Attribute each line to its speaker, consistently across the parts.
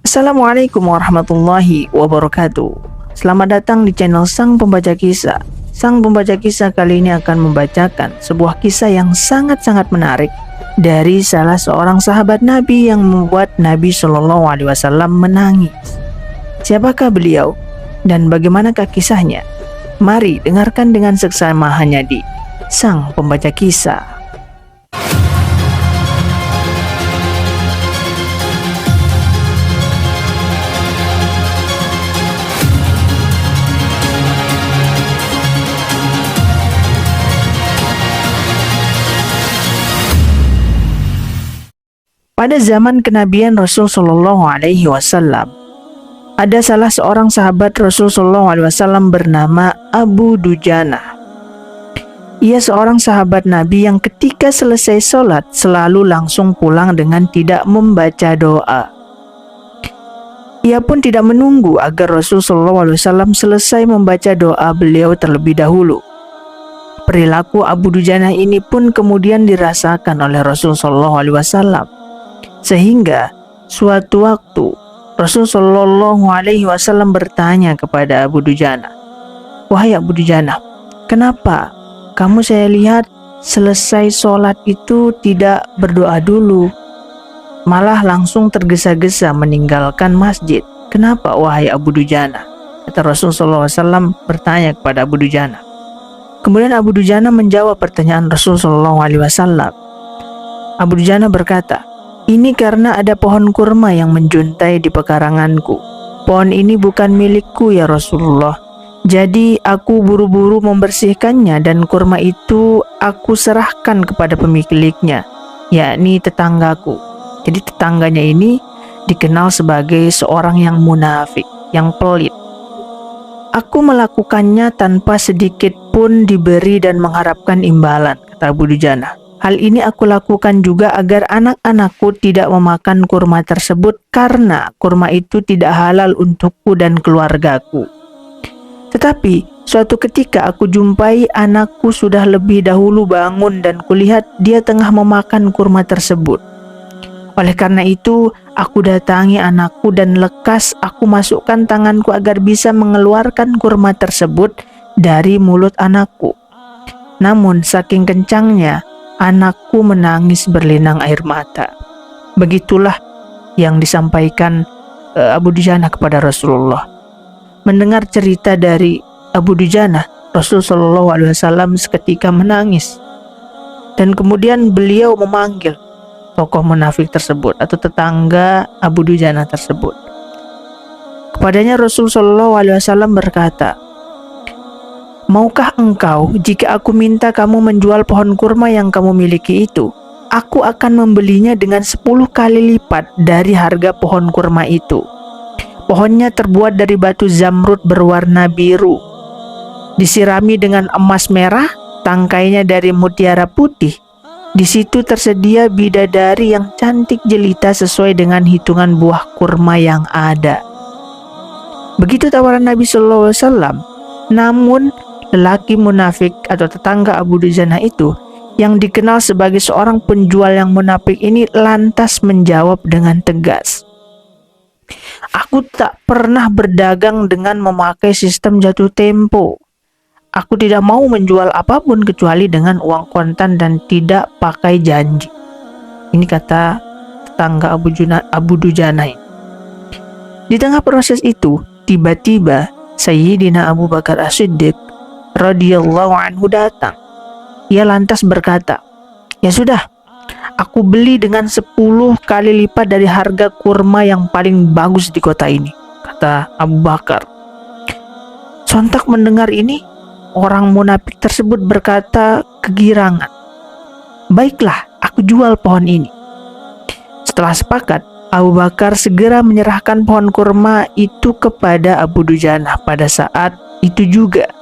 Speaker 1: Assalamualaikum warahmatullahi wabarakatuh. Selamat datang di channel Sang Pembaca Kisah. Sang Pembaca Kisah kali ini akan membacakan sebuah kisah yang sangat-sangat menarik dari salah seorang sahabat Nabi yang membuat Nabi Shallallahu Alaihi Wasallam menangis. Siapakah beliau dan bagaimanakah kisahnya? Mari dengarkan dengan seksama hanya di Sang Pembaca Kisah. Pada zaman kenabian Rasul Shallallahu Alaihi Wasallam, ada salah seorang sahabat Rasul Shallallahu Alaihi Wasallam bernama Abu Dujana. Ia seorang sahabat Nabi yang ketika selesai sholat selalu langsung pulang dengan tidak membaca doa. Ia pun tidak menunggu agar Rasul Shallallahu Alaihi Wasallam selesai membaca doa beliau terlebih dahulu. Perilaku Abu Dujana ini pun kemudian dirasakan oleh Rasul Shallallahu Alaihi Wasallam. Sehingga suatu waktu Rasul Shallallahu Alaihi Wasallam bertanya kepada Abu Dujana, "Wahai Abu Dujana, kenapa kamu saya lihat selesai sholat itu tidak berdoa dulu, malah langsung tergesa-gesa meninggalkan masjid? Kenapa wahai Abu Dujana?" Kata Rasul Shallallahu Alaihi Wasallam bertanya kepada Abu Dujana. Kemudian Abu Dujana menjawab pertanyaan Rasul Shallallahu Alaihi Wasallam. Abu Dujana berkata, "Ini karena ada pohon kurma yang menjuntai di pekaranganku. Pohon ini bukan milikku ya Rasulullah. Jadi aku buru-buru membersihkannya dan kurma itu aku serahkan kepada pemiliknya, yakni tetanggaku." Jadi tetangganya ini dikenal sebagai seorang yang munafik, yang pelit. "Aku melakukannya tanpa sedikit pun diberi dan mengharapkan imbalan," kata Abu Dujana. "Hal ini aku lakukan juga agar anak-anakku tidak memakan kurma tersebut karena kurma itu tidak halal untukku dan keluargaku. Tetapi suatu ketika aku jumpai anakku sudah lebih dahulu bangun dan kulihat dia tengah memakan kurma tersebut. Oleh karena itu aku datangi anakku dan lekas aku masukkan tanganku agar bisa mengeluarkan kurma tersebut dari mulut anakku. Namun saking kencangnya anakku menangis berlinang air mata." Begitulah yang disampaikan Abu Dujana kepada Rasulullah. Mendengar cerita dari Abu Dujana, Rasul Shallallahu Alaihi Wasallam seketika menangis. Dan kemudian beliau memanggil tokoh munafik tersebut atau tetangga Abu Dujana tersebut. Kepadanya Rasul Shallallahu Alaihi Wasallam berkata, "Maukah engkau jika aku minta kamu menjual pohon kurma yang kamu miliki itu? Aku akan membelinya dengan 10 kali lipat dari harga pohon kurma itu. Pohonnya terbuat dari batu zamrud berwarna biru, disirami dengan emas merah, tangkainya dari mutiara putih. Di situ tersedia bidadari yang cantik jelita sesuai dengan hitungan buah kurma yang ada." Begitu tawaran Nabi Shallallahu Alaihi Wasallam. Namun lelaki munafik atau tetangga Abu Dujana itu yang dikenal sebagai seorang penjual yang munafik ini lantas menjawab dengan tegas, "Aku tak pernah berdagang dengan memakai sistem jatuh tempo. Aku tidak mau menjual apapun kecuali dengan uang kontan dan tidak pakai janji." Ini kata tetangga Abu Dujana ini. Di tengah proses itu, tiba-tiba Sayyidina Abu Bakar As-Siddiq radhiyallahu anhu datang. Ia lantas berkata, "Ya sudah, aku beli dengan 10 kali lipat dari harga kurma yang paling bagus di kota ini," kata Abu Bakar. Sontak mendengar ini, orang munafik tersebut berkata kegirangan, "Baiklah, aku jual pohon ini." Setelah sepakat, Abu Bakar segera menyerahkan pohon kurma itu kepada Abu Dujana. Pada saat itu juga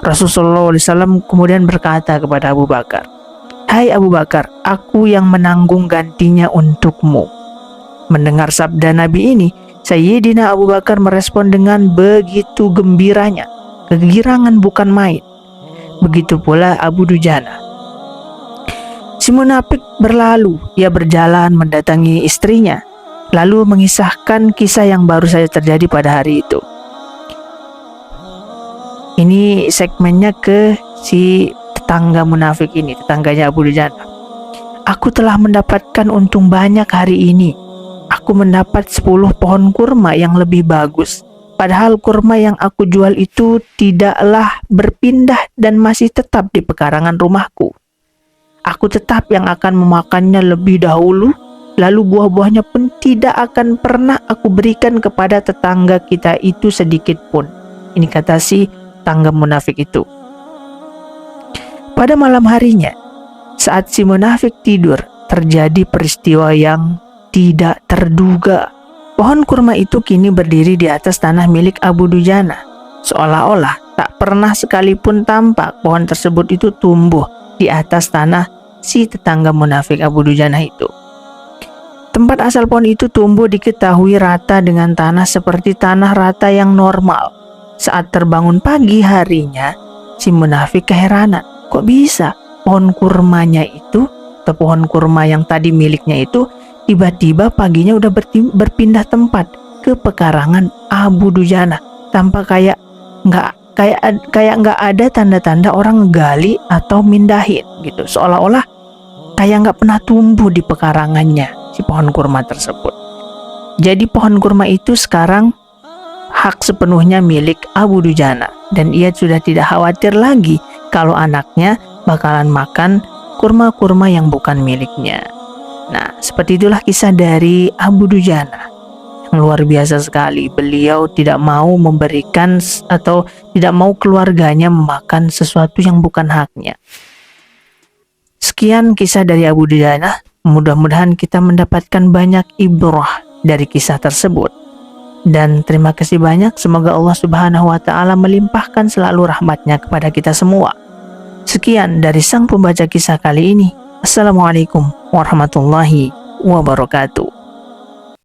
Speaker 1: Rasulullah SAW kemudian berkata kepada Abu Bakar, "Hai Abu Bakar, aku yang menanggung gantinya untukmu." Mendengar sabda Nabi ini, Sayyidina Abu Bakar merespon dengan begitu gembiranya. Kegirangan bukan main. Begitu pula Abu Dujana. Si munafik berlalu, ia berjalan mendatangi istrinya. lalu mengisahkan kisah yang baru saja terjadi pada hari itu. Ini segmennya ke si tetangga munafik ini, tetangganya Abu Dujana. Aku telah mendapatkan untung banyak hari ini. Aku mendapat 10 pohon kurma yang lebih bagus. Padahal kurma yang aku jual itu tidaklah berpindah dan masih tetap di pekarangan rumahku. Aku tetap yang akan memakannya lebih dahulu, lalu buah-buahnya pun tidak akan pernah aku berikan kepada tetangga kita itu sedikit pun. Ini kata si tetangga munafik itu. Pada malam harinya, saat si munafik tidur, terjadi peristiwa yang tidak terduga. Pohon kurma itu kini berdiri di atas tanah milik Abu Dujana. Seolah-olah tak pernah sekalipun tampak pohon tersebut itu tumbuh di atas tanah si tetangga munafik Abu Dujana itu. Tempat asal pohon itu tumbuh diketahui rata dengan tanah seperti tanah rata yang normal. Saat terbangun pagi harinya, si munafik keheranan. Kok bisa pohon kurmanya itu, atau pohon kurma yang tadi miliknya itu, tiba-tiba paginya udah berpindah tempat ke pekarangan Abu Dujana tanpa kayak nggak ada tanda-tanda orang gali atau mindahin gitu, seolah-olah kayak nggak pernah tumbuh di pekarangannya si pohon kurma tersebut. Jadi pohon kurma itu sekarang hak sepenuhnya milik Abu Dujana dan ia sudah tidak khawatir lagi kalau anaknya bakalan makan kurma-kurma yang bukan miliknya. Nah, seperti itulah kisah dari Abu Dujana yang luar biasa sekali. Beliau tidak mau memberikan atau tidak mau keluarganya memakan sesuatu yang bukan haknya. Sekian kisah dari Abu Dujana. Mudah-mudahan kita mendapatkan banyak ibrah dari kisah tersebut. Dan terima kasih banyak. Semoga Allah Subhanahu wa Ta'ala melimpahkan selalu rahmatnya kepada kita semua. Sekian dari sang pembaca kisah kali ini. Assalamualaikum warahmatullahi wabarakatuh.